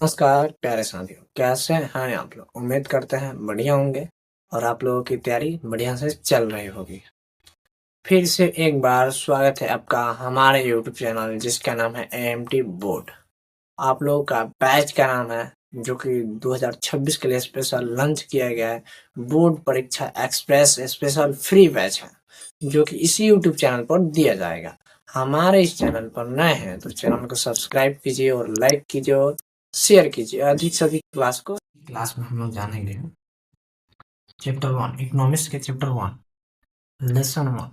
नमस्कार प्यारे साथियों, कैसे हैं आप लोग? उम्मीद करते हैं बढ़िया होंगे और आप लोगों की तैयारी बढ़िया से चल रही होगी। फिर से एक बार स्वागत है आपका हमारे यूट्यूब चैनल जिसका नाम है एएमटी बोर्ड। आप लोगों का बैच का नाम है जो कि 2026 के लिए स्पेशल लॉन्च किया गया है। बोर्ड परीक्षा एक्सप्रेस स्पेशल फ्री बैच है जो कि इसी यूट्यूब चैनल पर दिया जाएगा। हमारे इस चैनल पर नए हैं तो चैनल को सब्सक्राइब कीजिए और लाइक कीजिए और शेयर कीजिए। अधिक से अधिक क्लास में हम लोग जानेंगे चैप्टर 1 इकोनॉमिक्स के चैप्टर 1 लेसन 1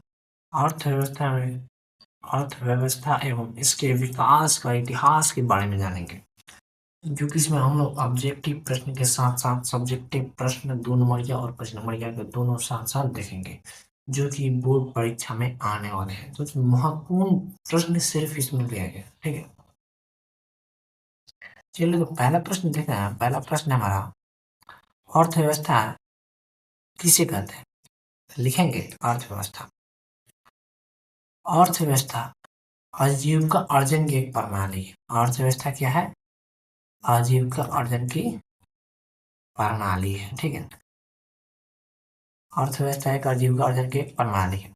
अर्थव्यवस्था में अर्थव्यवस्था एवं इसके विकास का इतिहास के बारे में जानेंगे, जो कि इसमें हम लोग ऑब्जेक्टिव प्रश्न के साथ साथ सब्जेक्टिव प्रश्न 2 नंबरिया और 5 नंबरिया के दोनों साथ साथ देखेंगे, जो कि बोर्ड परीक्षा में आने वाले हैं। तो महत्वपूर्ण प्रश्न सिर्फ इसमें दिया गया, ठीक है। चलिए तो पहला प्रश्न देखते हैं। पहला प्रश्न हमारा अर्थव्यवस्था किसे कहते हैं? लिखेंगे अर्थव्यवस्था। अर्थव्यवस्था आजीविका अर्जन की एक प्रणाली है। अर्थव्यवस्था क्या है? आजीविका अर्जन की प्रणाली है, ठीक है। अर्थव्यवस्था एक आजीविका अर्जन की प्रणाली है।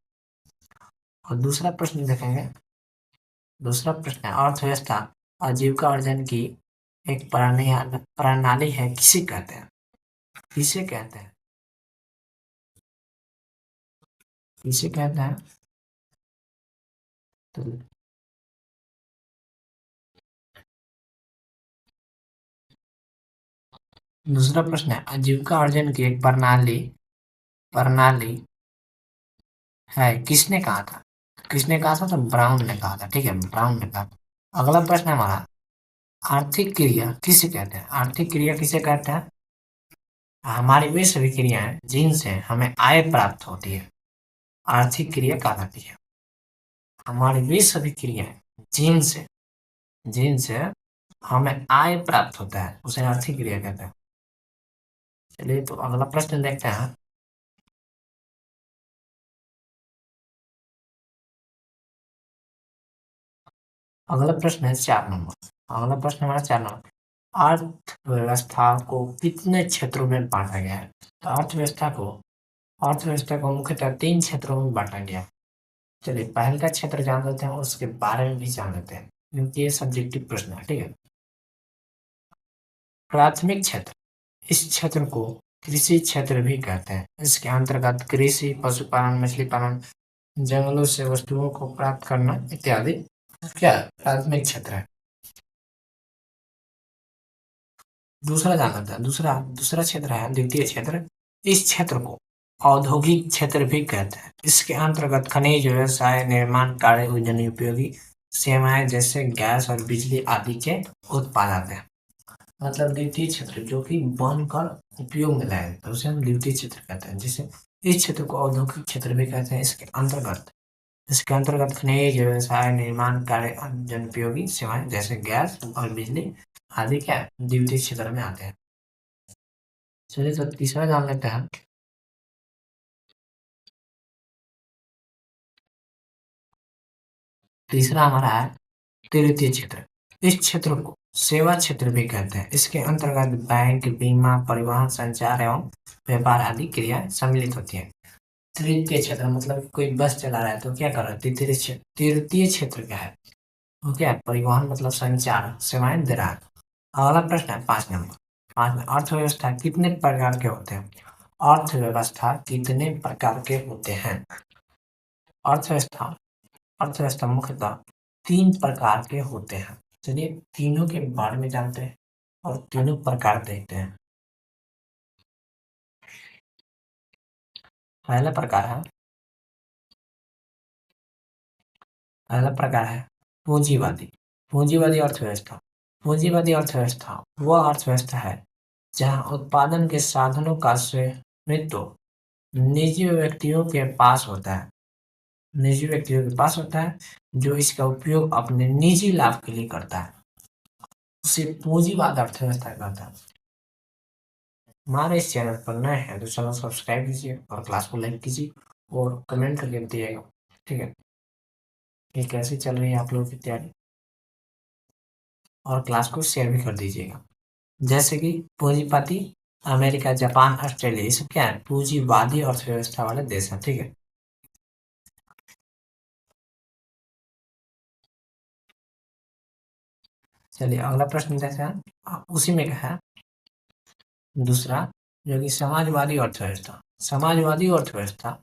और दूसरा प्रश्न देखेंगे। दूसरा प्रश्न है अर्थव्यवस्था आजीविका अर्जन की एक प्रणाली है, किसे कहते हैं? किसे कहते हैं? किसे कहते हैं? तो दूसरा प्रश्न है आजीविका अर्जन की एक प्रणाली है, किसने कहा था? किसने कहा था? तो ब्राउन ने कहा था, ठीक है। ब्राउन ने कहा था। अगला प्रश्न है हमारा आर्थिक क्रिया किसे कहते हैं? आर्थिक क्रिया किसे कहते हैं? हमारी वे सभी क्रियाएं जिनसे हमें आय प्राप्त होती है, आर्थिक क्रिया कहलाती है। हमारी वे सभी क्रियाएं जिनसे जिनसे हमें आय प्राप्त होता है उसे आर्थिक क्रिया कहते हैं। चलिए तो अगला प्रश्न देखते हैं। अगला प्रश्न है 4 नंबर। अगला प्रश्न हमारा 4 नंबर। अर्थव्यवस्था को कितने क्षेत्रों में बांटा गया है? तो अर्थव्यवस्था को मुख्यतः 3 क्षेत्रों में बांटा गया है। चलिए पहले का क्षेत्र जान लेते हैं, उसके बारे में भी जान लेते हैं, क्योंकि ये सब्जेक्टिव प्रश्न है, ठीक है। प्राथमिक क्षेत्र, इस क्षेत्र को कृषि क्षेत्र भी कहते हैं। इसके अंतर्गत कृषि, पशुपालन, मछली पालन, जंगलों से वस्तुओं को प्राप्त करना इत्यादि क्या प्राथमिक क्षेत्र है। दूसरा जान लेते हैं। दूसरा क्षेत्र है द्वितीय क्षेत्र। इस क्षेत्र को औद्योगिक क्षेत्र भी कहते हैं। इसके अंतर्गत खनिज व्यवसाय, निर्माण कार्य, उद्यान उपयोगी सेवाएं जैसे गैस और बिजली आदि के उत्पाद आते हैं। मतलब द्वितीय क्षेत्र जो कि बनकर उपयोग में लाए तो उसे हम द्वितीय क्षेत्र कहते हैं। जिसे इस क्षेत्र को औद्योगिक क्षेत्र भी कहते हैं। इसके अंतर्गत खनिज व्यवसाय, निर्माण कार्य, जनोपयोगी सेवाएं जैसे गैस और बिजली आदि क्या द्वितीय क्षेत्र में आते हैं। चलिए तो तीसरा जान लेते हैं। तीसरा हमारा है तृतीय क्षेत्र। इस क्षेत्र को सेवा क्षेत्र भी कहते हैं। इसके अंतर्गत बैंक, बीमा, परिवहन, संचार एवं व्यापार आदि क्रियाएं सम्मिलित होती है। तृतीय क्षेत्र मतलब कोई बस चला रहा है तो क्या कर रहा है? तृतीय क्षेत्र क्या है? वो क्या है? परिवहन मतलब संचार सेवाएं दे रहा है। अगला प्रश्न है 5 नंबर। 5 में अर्थव्यवस्था कितने प्रकार के होते हैं? अर्थव्यवस्था कितने प्रकार के होते हैं? अर्थव्यवस्था अर्थव्यवस्था मुख्यतः 3 प्रकार के होते हैं। चलिए तीनों के बारे में जानते हैं और तीनों प्रकार देखते हैं। पहला प्रकार है पूंजीवादी। पूंजीवादी अर्थव्यवस्था। पूंजीवादी अर्थव्यवस्था वह अर्थव्यवस्था है जहां उत्पादन के साधनों का स्वामित्व निजी व्यक्तियों के पास होता है। निजी व्यक्तियों के पास होता है जो इसका उपयोग अपने निजी लाभ के लिए करता है, उसे पूंजीवाद अर्थव्यवस्था कहता है। हमारे इस चैनल पर नए हैं तो चैनल सब्सक्राइब कीजिए और क्लास को लाइक कीजिए और कमेंट करके बताइएगा, ठीक है, ये कैसे चल रही है आप लोगों की तैयारी, और क्लास को शेयर भी कर दीजिएगा। जैसे कि पूंजीपति अमेरिका, जापान, ऑस्ट्रेलिया, ये सब क्या है, पूंजीवादी अर्थव्यवस्था वाले देश हैं। ठीक है, चलिए अगला प्रश्न देखते हैं। उसी में क्या है दूसरा, जो कि समाजवादी अर्थव्यवस्था। समाजवादी अर्थव्यवस्था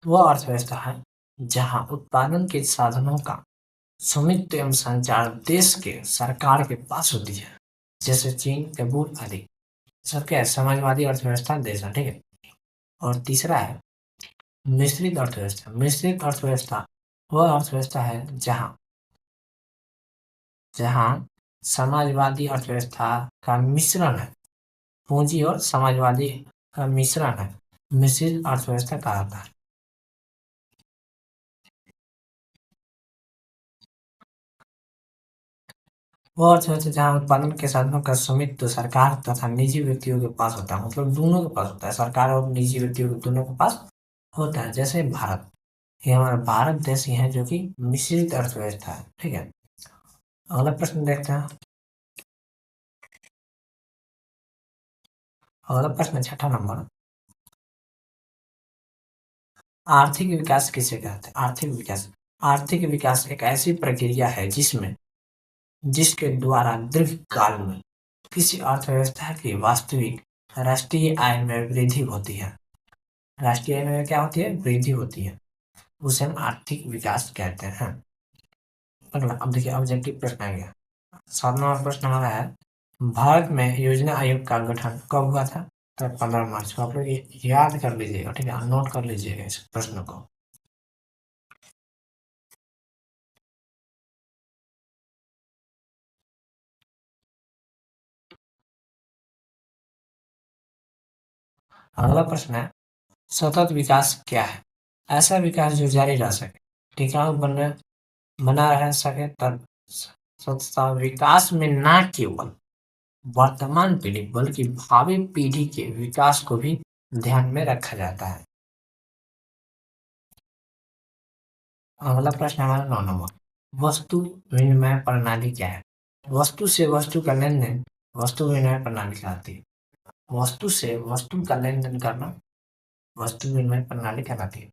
वह अर्थव्यवस्था है जहां उत्पादन के साधनों का स्वामित्व एवं संचार देश के सरकार के पास होती है, जैसे चीन, तिब्बत आदि। सब क्या है, समाजवादी अर्थव्यवस्था देश है। ठीक है, और तीसरा है मिश्रित अर्थव्यवस्था। मिश्रित अर्थव्यवस्था वह अर्थव्यवस्था है जहां जहां समाजवादी अर्थव्यवस्था का मिश्रण है, पूंजी और समाजवादी का मिश्रण है, मिश्रित अर्थव्यवस्था कहा जाता है। वो अर्थव्यवस्था जहाँ उत्पादन के साधनों का स्वामित्व सरकार तथा निजी व्यक्तियों के पास होता है, मतलब दोनों के पास होता है, सरकार और निजी व्यक्तियों के दोनों के पास होता है। जैसे भारत, ये हमारा भारत देश ही है जो कि मिश्रित अर्थव्यवस्था है। ठीक है, अगला प्रश्न देखते हैं। अगला प्रश्न छठा नंबर, आर्थिक विकास किसे कहते हैं। आर्थिक विकास, आर्थिक विकास एक ऐसी प्रक्रिया है जिसके द्वारा दीर्घकाल में किसी अर्थव्यवस्था की वास्तविक राष्ट्रीय आय में वृद्धि होती है। राष्ट्रीय आय में क्या होती है, वृद्धि होती है, उसे हम आर्थिक विकास कहते हैं। अगला, अब देखिए ऑब्जेक्टिव प्रश्न आ गया। 7वां प्रश्न हमारा है, भारत में योजना आयोग का गठन कब हुआ था। तो 15 मार्च को। आप लोग याद कर लीजिएगा, ठीक है, नोट कर लीजिएगा इस प्रश्न को। अगला प्रश्न है, सतत विकास क्या है। ऐसा विकास जो जारी रह सके, टिकाऊ बना रह सके, तब सतत विकास में न केवल वर्तमान पीढ़ी बल्कि भावी पीढ़ी के विकास को भी ध्यान में रखा जाता है। अगला प्रश्न हमारा 9 नंबर, वस्तु विनिमय प्रणाली क्या है। वस्तु से वस्तु का लेन देन वस्तु विनिमय प्रणाली कहलाती है। वस्तु से वस्तु का लेन देन करना वस्तु विनिमय प्रणाली कहलाती है।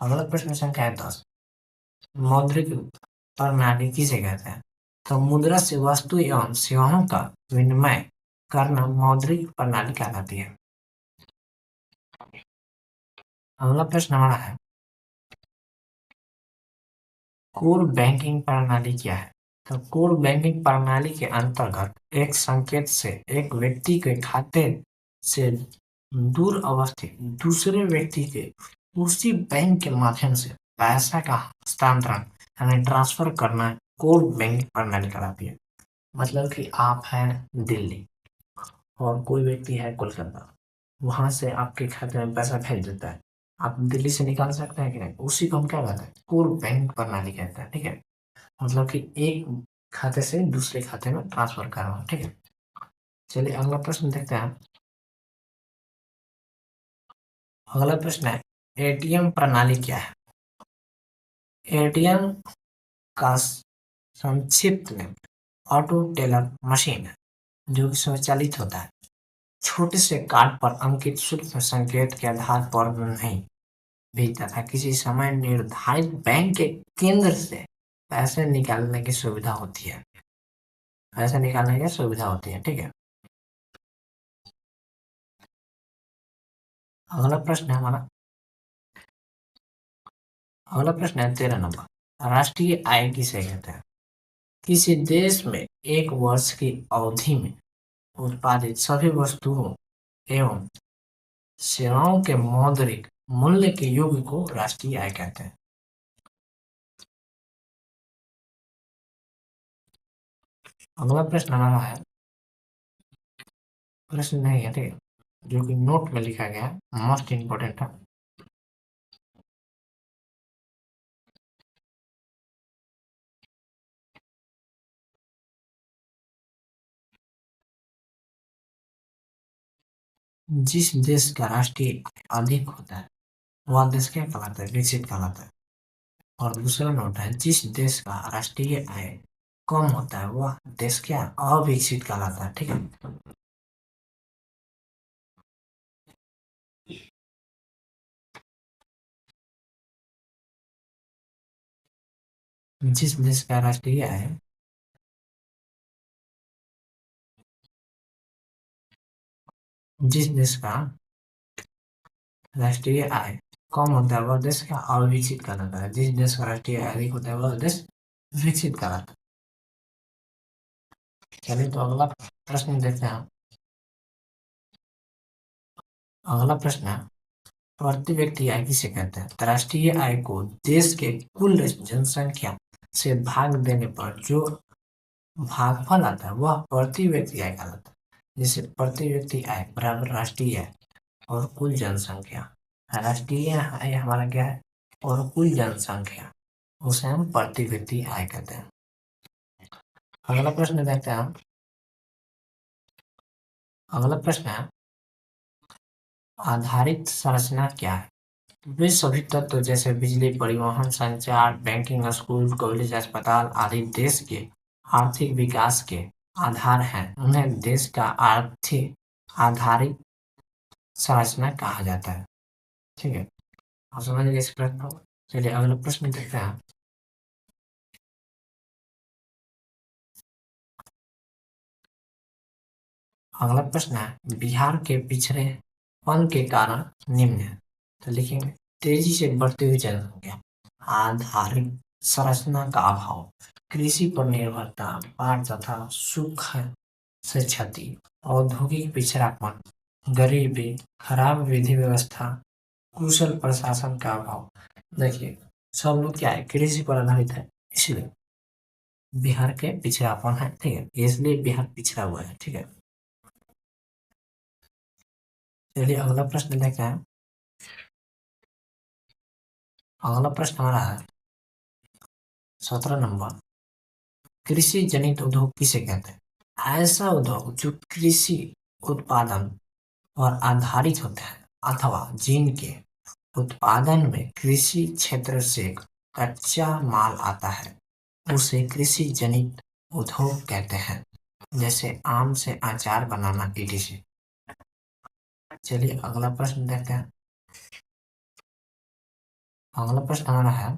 अगला प्रश्न संख्या है 10, मौद्रिक प्रणाली किसे कहते हैं। तो मुद्रा से वस्तु एवं सेवाओं का विनिमय करना मौद्रिक प्रणाली कहलाती है। अगला प्रश्न हमारा है, कोर बैंकिंग प्रणाली क्या है। तो कोर बैंकिंग प्रणाली के अंतर्गत एक संकेत से एक व्यक्ति के खाते से दूर अवस्थित दूसरे व्यक्ति के उसी बैंक के माध्यम से पैसा का हस्तांतरण यानी ट्रांसफर करना कोर बैंकिंग प्रणाली कहलाती है। मतलब कि आप हैं दिल्ली और कोई व्यक्ति है कोलकाता, वहां से आपके खाते में पैसा भेज देता है, आप दिल्ली से निकाल सकते हैं कि नहीं, उसी को हम क्या कहते हैं, कोर बैंक प्रणाली कहते हैं। ठीक है, मतलब कि एक खाते से दूसरे खाते में ट्रांसफर करना। ठीक है, चलिए अगला प्रश्न देखते हैं। अगला प्रश्न है, एटीएम प्रणाली क्या है। एटीएम का संक्षिप्त में ऑटो टेलर मशीन है, जो कि स्वचालित होता है, छोटे से कार्ड पर अंकित शुल्क संकेत के आधार पर नहीं भेजता था, किसी समय निर्धारित बैंक के केंद्र से पैसे निकालने की सुविधा होती है। पैसे निकालने की सुविधा होती है। ठीक है, अगला प्रश्न है हमारा, अगला प्रश्न है 13 नंबर, राष्ट्रीय आय किसे कहते हैं। किसी देश में एक वर्ष की अवधि में उत्पादित सभी वस्तुओं एवं सेवाओं के मौद्रिक मूल्य के योग को राष्ट्रीय आय कहते हैं। अगला प्रश्न हमारा है, प्रश्न नहीं है, ठीक है, जो कि नोट में लिखा गया है, मोस्ट इंपोर्टेंट है। जिस देश का राष्ट्रीय आय अधिक होता है वह देश क्या कहलाता है, विकसित कहलाता है। और दूसरा नोट है, जिस देश का राष्ट्रीय आय कम होता है वह देश क्या, अविकसित कहलाता है। ठीक है, जिस देश का राष्ट्रीय आय जिस देश का राष्ट्रीय आय कम होता है वह देश का अविकसित कहलाता है। जिस देश का राष्ट्रीय आय अधिक होता है वह देश विकसित कहलाता है। चलिए तो अगला प्रश्न देखते हैं। अगला प्रश्न है प्रति व्यक्ति आय किसे कहते हैं? राष्ट्रीय आय को देश के कुल जनसंख्या से भाग देने पर जो भागफल आता है वह प्रति व्यक्ति आय कहलाता है। जैसे प्रति व्यक्ति आय बराबर राष्ट्रीय आय और कुल जनसंख्या। राष्ट्रीय आय हमारा क्या है और कुल जनसंख्या, उसे हम प्रति व्यक्ति आय कहते हैं। अगला प्रश्न देखते हैं। अगला प्रश्न है आधारित संरचना क्या है? वे सभी तत्व जैसे बिजली, परिवहन, संचार, बैंकिंग, स्कूल, कॉलेज, अस्पताल आदि देश के आर्थिक विकास के आधार हैं। उन्हें देश का आर्थिक आधारित संरचना कहा जाता है। ठीक है, आप समझ गए इस प्रश्न को। चलिए अगला प्रश्न देखते हैं। अगला प्रश्न है बिहार के पिछड़ेपन के कारण निम्न है। तो लिखेंगे तेजी से बढ़ती हुई जनसंख्या, आधारित संरचना का अभाव, कृषि पर निर्भरता, बाढ़ तथा सूखा से क्षति, औद्योगिक पिछड़ापन, गरीबी, खराब विधि व्यवस्था, कुशल प्रशासन का अभाव। देखिए सब लोग क्या है कृषि पर आधारित है, इसलिए बिहार के पिछड़ापन है। ठीक है, इसलिए बिहार पिछड़ा हुआ है। ठीक है, चलिए अगला प्रश्न देखते हैं। अगला प्रश्न हमारा है 17 नंबर, कृषि जनित उद्योग किसे कहते हैं? ऐसा उद्योग जो कृषि उत्पादन पर आधारित होता है अथवा जिनके उत्पादन में कृषि क्षेत्र से कच्चा माल आता है उसे कृषि जनित उद्योग कहते हैं। जैसे आम से अचार बनाना etc। चलिए अगला प्रश्न देखते हैं। अगला प्रश्न हमारा है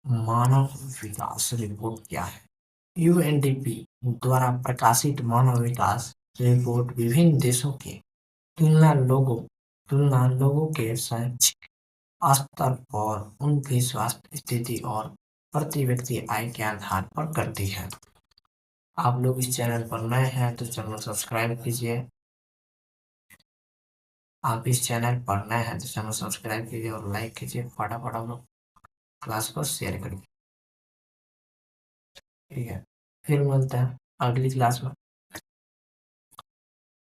मानव विकास रिपोर्ट क्या है? यूएनडीपी द्वारा प्रकाशित मानव विकास रिपोर्ट विभिन्न देशों के तुलना लोगों के शैक्षिक स्तर और उनकी स्वास्थ्य स्थिति और प्रति व्यक्ति आय के आधार पर करती है। आप लोग इस चैनल पर नए हैं तो चैनल सब्सक्राइब कीजिए। आप इस चैनल पर नए हैं तो चैनल सब्सक्राइब कीजिए और लाइक कीजिए। फटाफट हम लोग क्लास को शेयर करिए। ठीक है, फिर मिलते हैं अगली क्लास में।